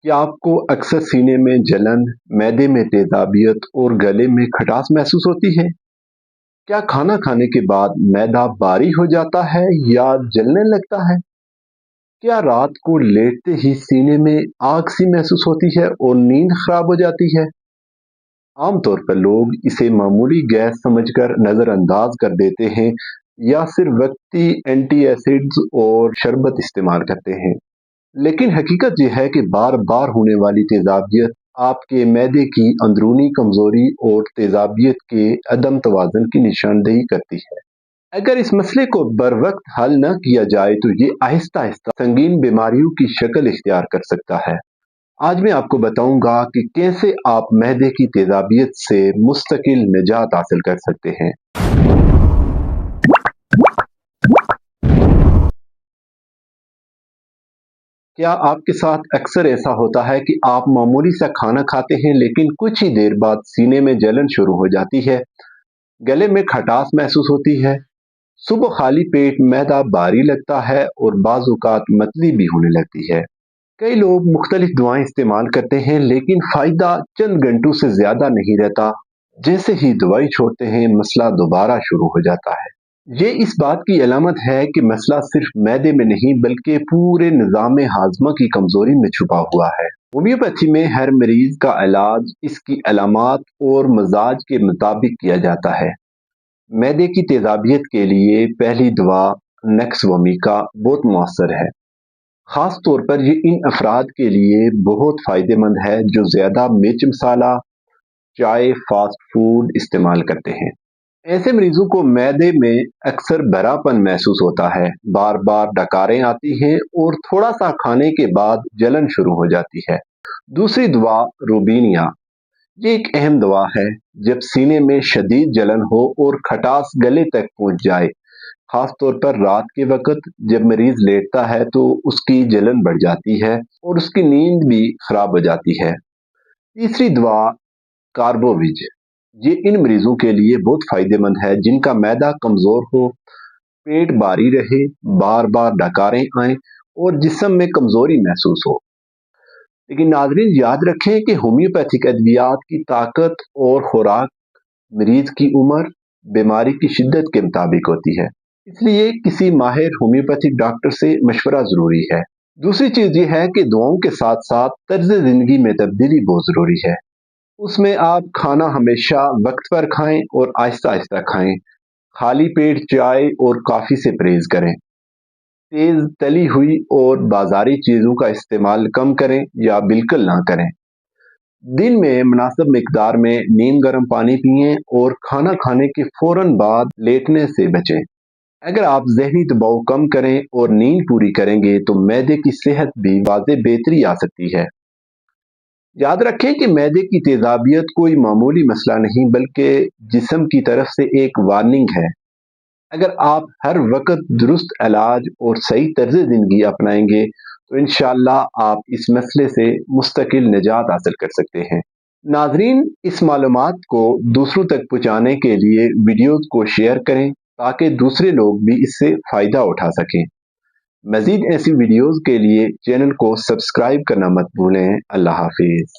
क्या आपको अक्सर सीने में जलन, मैदे में तेजाबियत और गले में खटास महसूस होती है? क्या खाना खाने के बाद मैदा भारी हो जाता है या जलने लगता है? क्या रात को लेटते ही सीने में आग सी महसूस होती है और नींद खराब हो जाती है? आमतौर पर लोग इसे मामूली गैस समझकर नजरअंदाज कर देते हैं या सिर्फ वक्ती एंटी एसिड्स और शरबत इस्तेमाल करते हैं। लेकिन हकीकत यह है कि बार बार होने वाली तेजाबियत आपके मैदे की अंदरूनी कमजोरी और तेजाबियत के अदम तवाज़ुन की निशानदेही करती है। अगर इस मसले को बर वक्त हल न किया जाए तो ये आहिस्ता आहिस्ता संगीन बीमारियों की शक्ल इख्तियार कर सकता है। आज मैं आपको बताऊंगा कि कैसे आप मैदे की तेजाबियत से मुस्तकिल निजात हासिल कर सकते हैं। क्या आपके साथ अक्सर ऐसा होता है कि आप मामूली सा खाना खाते हैं लेकिन कुछ ही देर बाद सीने में जलन शुरू हो जाती है, गले में खटास महसूस होती है, सुबह खाली पेट मैदा भारी लगता है और बाज़ औक़ात मतली भी होने लगती है? कई लोग मुख्तलिफ दवाएं इस्तेमाल करते हैं लेकिन फ़ायदा चंद घंटों से ज़्यादा नहीं रहता। जैसे ही दवाई छोड़ते हैं मसला दोबारा शुरू हो जाता है। ये इस बात की अलामत है कि मसला सिर्फ मैदे में नहीं बल्कि पूरे निज़ाम हाजमा की कमजोरी में छुपा हुआ है। होम्योपैथी में हर मरीज का इलाज इसकी अलामात और मजाज के मुताबिक किया जाता है। मैदे की तेजाबियत के लिए पहली दवा नेक्सवोमिका बहुत मौसर है। खास तौर पर ये इन अफराद के लिए बहुत फायदेमंद है जो ज्यादा मिर्च मसाला, चाय, फास्ट फूड इस्तेमाल करते हैं। ऐसे मरीजों को मैदे में अक्सर भरापन महसूस होता है, बार बार डकारें आती हैं और थोड़ा सा खाने के बाद जलन शुरू हो जाती है। दूसरी दवा रूबीनिया, ये एक अहम दवा है जब सीने में शदीद जलन हो और खटास गले तक पहुंच जाए, खास तौर पर रात के वक्त जब मरीज लेटता है तो उसकी जलन बढ़ जाती है और उसकी नींद भी खराब हो जाती है। तीसरी दवा कार्बोविज, ये इन मरीजों के लिए बहुत फायदेमंद है जिनका मैदा कमजोर हो, पेट भारी रहे, बार बार डकारें आए और जिस्म में कमजोरी महसूस हो। लेकिन नाजरीन याद रखें कि होम्योपैथिक अद्वियात की ताकत और खुराक मरीज की उम्र, बीमारी की शिद्दत के मुताबिक होती है, इसलिए किसी माहिर होम्योपैथिक डॉक्टर से मशवरा जरूरी है। दूसरी चीज ये है कि दवाओं के साथ साथ तर्ज जिंदगी में तब्दीली बहुत जरूरी है। उसमें आप खाना हमेशा वक्त पर खाएं और आहिस्ता आहिस्ता खाएं। खाली पेट चाय और कॉफी से परहेज करें। तेज तली हुई और बाजारी चीजों का इस्तेमाल कम करें या बिल्कुल ना करें। दिन में मुनासिब मिकदार में नीम गर्म पानी पिएं और खाना खाने के फौरन बाद लेटने से बचें। अगर आप जहनी दबाव कम करें और नींद पूरी करेंगे तो मैदे की सेहत भी वाज़े बेहतरी आ सकती है। याद रखें कि मैदे की तेजाबियत कोई मामूली मसला नहीं बल्कि जिस्म की तरफ से एक वार्निंग है। अगर आप हर वक्त दुरुस्त इलाज और सही तर्ज जिंदगी अपनाएंगे तो इंशाअल्लाह आप इस मसले से मुस्तकिल निजात हासिल कर सकते हैं। नाजरीन, इस मालूमात को दूसरों तक पहुँचाने के लिए वीडियोज़ को शेयर करें ताकि दूसरे लोग भी इससे फ़ायदा उठा सकें। मज़ीद ऐसी वीडियोज़ के लिए चैनल को सब्सक्राइब करना मत भूलें। अल्लाह हाफिज़।